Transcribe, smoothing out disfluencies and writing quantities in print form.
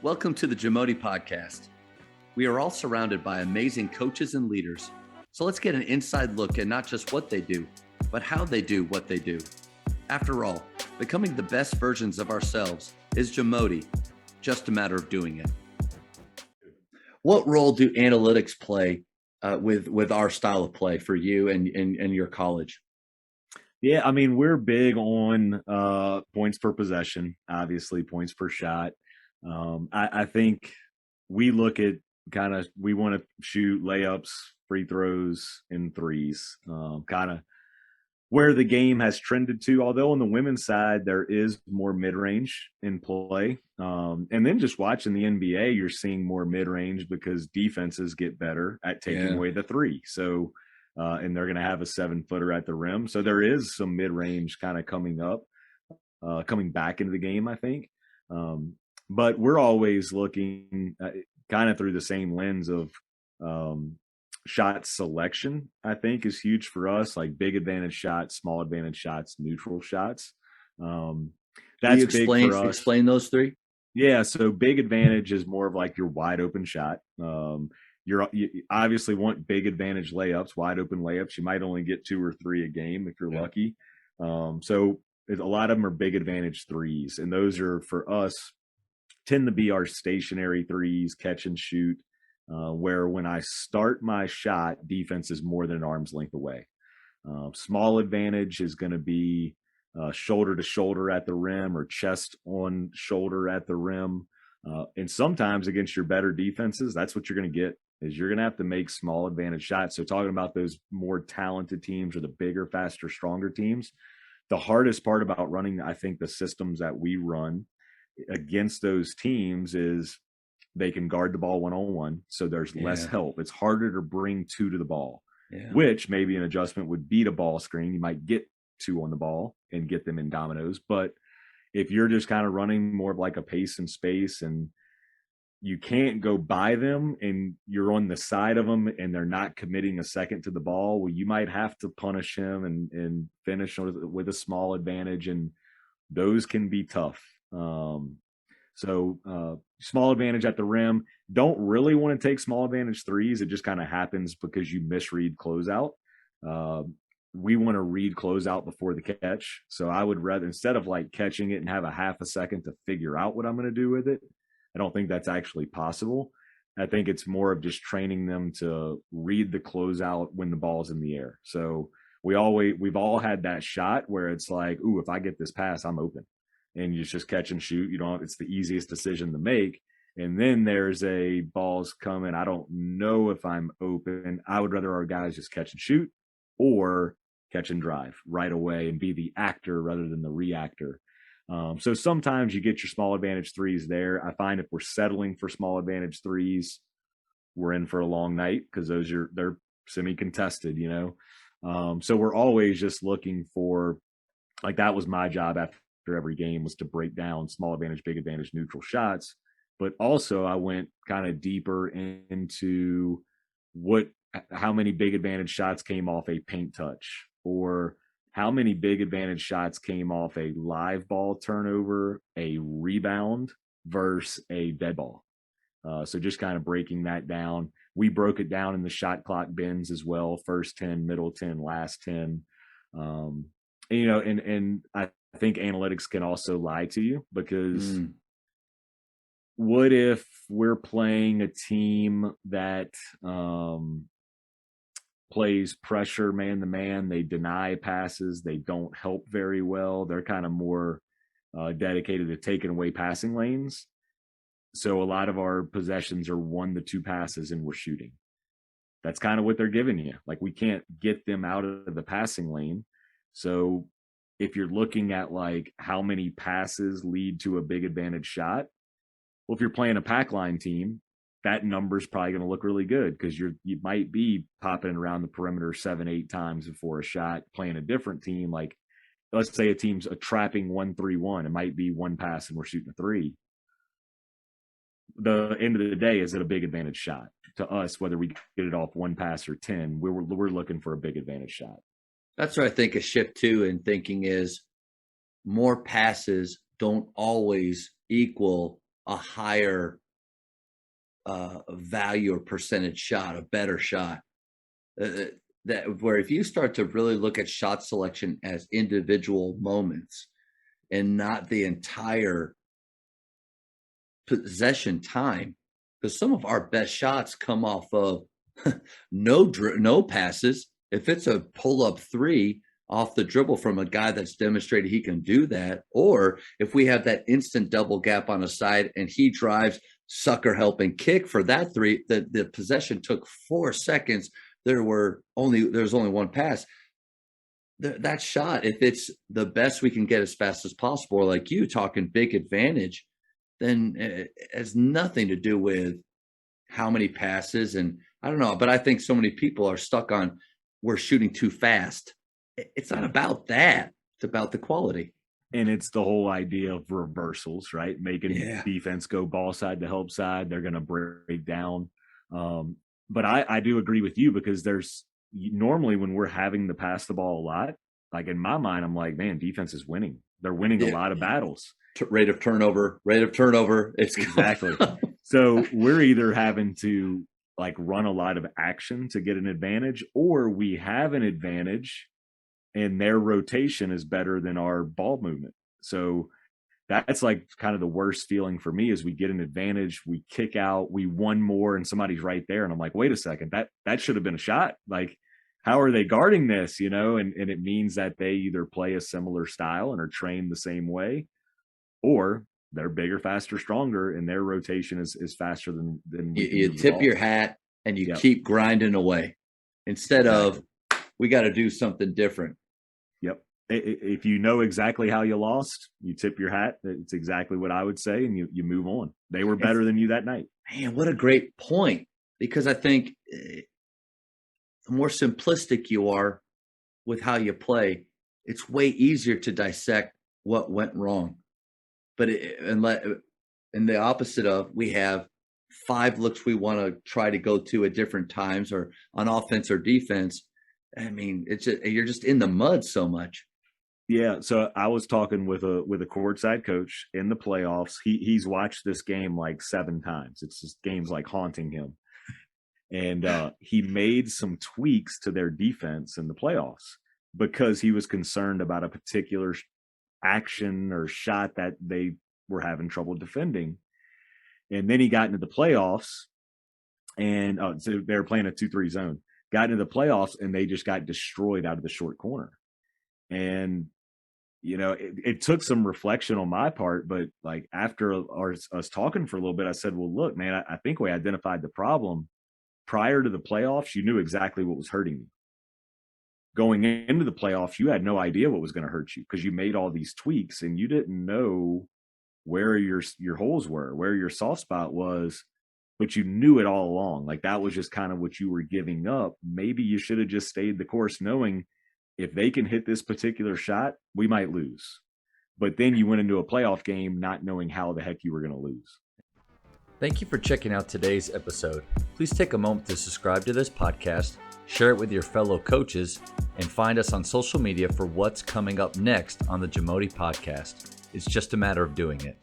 Welcome to the JAMODI podcast. We are all surrounded by amazing coaches and leaders. So let's get an inside look at not just what they do, but how they do what they do. After all, becoming the best versions of ourselves is JAMODI, just a matter of doing it. What role do analytics play with our style of play for you and your college? Yeah, I mean, we're big on points per possession, obviously points per shot. I think we look at we want to shoot layups, free throws, and threes, kind of where the game has trended to. Although on the women's side, there is more mid-range in play. And then just watching the NBA, you're seeing more mid-range because defenses get better at taking away the three. So, and they're going to have a 7-footer at the rim. So there is some mid-range kind of coming back into the game, I think. But we're always looking kind of through the same lens of shot selection, I think, is huge for us, like big advantage shots, small advantage shots, neutral shots. That's big for us. Explain those three. Yeah, so big advantage is more of like your wide open shot. You obviously want big advantage layups, wide open layups. You might only get 2 or 3 a game if you're lucky. So a lot of them are big advantage threes, and those are for us tend to be our stationary threes, catch and shoot, where when I start my shot, defense is more than an arm's length away. Small advantage is going to be shoulder to shoulder at the rim or chest on shoulder at the rim. And sometimes against your better defenses, that's what you're going to get, is you're going to have to make small advantage shots. So talking about those more talented teams or the bigger, faster, stronger teams, the hardest part about running, I think, the systems that we run against those teams is they can guard the ball one-on-one, so there's less help. It's harder to bring 2 to the ball, which maybe an adjustment would beat a ball screen. You might get 2 on the ball and get them in dominoes. But if you're just kind of running more of like a pace and space and you can't go by them and you're on the side of them and they're not committing a second to the ball, well, you might have to punish him and finish with a small advantage, and those can be tough. So small advantage at the rim. Don't really want to take small advantage threes. It just kind of happens because you misread closeout. We want to read closeout before the catch. So I would rather, instead of like catching it and have a half a second to figure out what I'm going to do with it, I don't think that's actually possible. I think it's more of just training them to read the closeout when the ball's in the air. So we've all had that shot where it's like, ooh, if I get this pass, I'm open. And you just catch and shoot. It's the easiest decision to make. And then there's a ball's coming. I don't know if I'm open. I would rather our guys just catch and shoot or catch and drive right away and be the actor rather than the reactor. So sometimes you get your small advantage threes there. I find if we're settling for small advantage threes, we're in for a long night because they're semi-contested, So we're always just looking for, like, that was my job after every game, was to break down small advantage, big advantage, neutral shots. But also I went kind of deeper into how many big advantage shots came off a paint touch, or how many big advantage shots came off a live ball turnover, a rebound versus a dead ball. So just kind of breaking that down. We broke it down in the shot clock bins as well. First 10, middle 10, last 10. And I think analytics can also lie to you, because what if we're playing a team that plays pressure man to man, they deny passes, they don't help very well, they're kind of more dedicated to taking away passing lanes. So a lot of our possessions are 1 to 2 passes and we're shooting. That's kind of what they're giving you. Like, we can't get them out of the passing lane. So if you're looking at like how many passes lead to a big advantage shot, well, if you're playing a pack line team, that number is probably going to look really good, because you might be popping around the perimeter 7-8 times before a shot. Playing a different team, like let's say a team's a trapping 1-3-1, it might be 1 pass and we're shooting a 3. The end of the day, is it a big advantage shot to us? Whether we get it off 1 pass or 10, we're looking for a big advantage shot. That's where I think a shift too in thinking is more passes don't always equal a higher value or percentage shot, a better shot. That where if you start to really look at shot selection as individual moments and not the entire possession time, because some of our best shots come off of no passes. If it's a pull-up three off the dribble from a guy that's demonstrated he can do that, or if we have that instant double gap on a side and he drives, sucker help and kick for that three, the possession took 4 seconds. There's only one pass. That shot, if it's the best we can get as fast as possible, or like you talking big advantage, then it has nothing to do with how many passes. And I don't know, but I think so many people are stuck on we're shooting too fast. It's not about that. It's about the quality. And it's the whole idea of reversals, right? Making defense go ball side to help side. They're going to break down. But I do agree with you, because there's normally when we're having to pass the ball a lot, like in my mind, I'm like, man, defense is winning. They're winning a lot of battles. Rate of turnover. It's exactly. So we're either having to like run a lot of action to get an advantage, or we have an advantage and their rotation is better than our ball movement. So that's like kind of the worst feeling for me, is we get an advantage, we kick out, we won more, and somebody's right there. And I'm like, wait a second, that should have been a shot. Like, how are they guarding this? And it means that they either play a similar style and are trained the same way, or they're bigger, faster, stronger, and their rotation is faster than you tip your hat and you keep grinding away instead of we got to do something different. Yep. If you know exactly how you lost, you tip your hat. It's exactly what I would say, and you move on. They were better than you that night. Man, what a great point. Because I think the more simplistic you are with how you play, it's way easier to dissect what went wrong. But in the opposite of, we have 5 looks we want to try to go to at different times, or on offense or defense. I mean, you're just in the mud so much. Yeah. So I was talking with a courtside coach in the playoffs. He's watched this game like 7 times. It's just games like haunting him. And he made some tweaks to their defense in the playoffs because he was concerned about a particular action or shot that they were having trouble defending. And then he got into the playoffs, and so they were playing a 2-3 zone. Got into the playoffs, and they just got destroyed out of the short corner. And it took some reflection on my part, but like after us talking for a little bit, I said, well, look, man, I think we identified the problem prior to the playoffs. You knew exactly what was hurting you. Going into the playoffs, you had no idea what was going to hurt you, because you made all these tweaks and you didn't know where your holes were, where your soft spot was, but you knew it all along. Like, that was just kind of what you were giving up. Maybe you should have just stayed the course, knowing if they can hit this particular shot, we might lose. But then you went into a playoff game not knowing how the heck you were going to lose. Thank you for checking out today's episode. Please take a moment to subscribe to this podcast, share it with your fellow coaches, and find us on social media for what's coming up next on the JAMODI podcast. It's just a matter of doing it.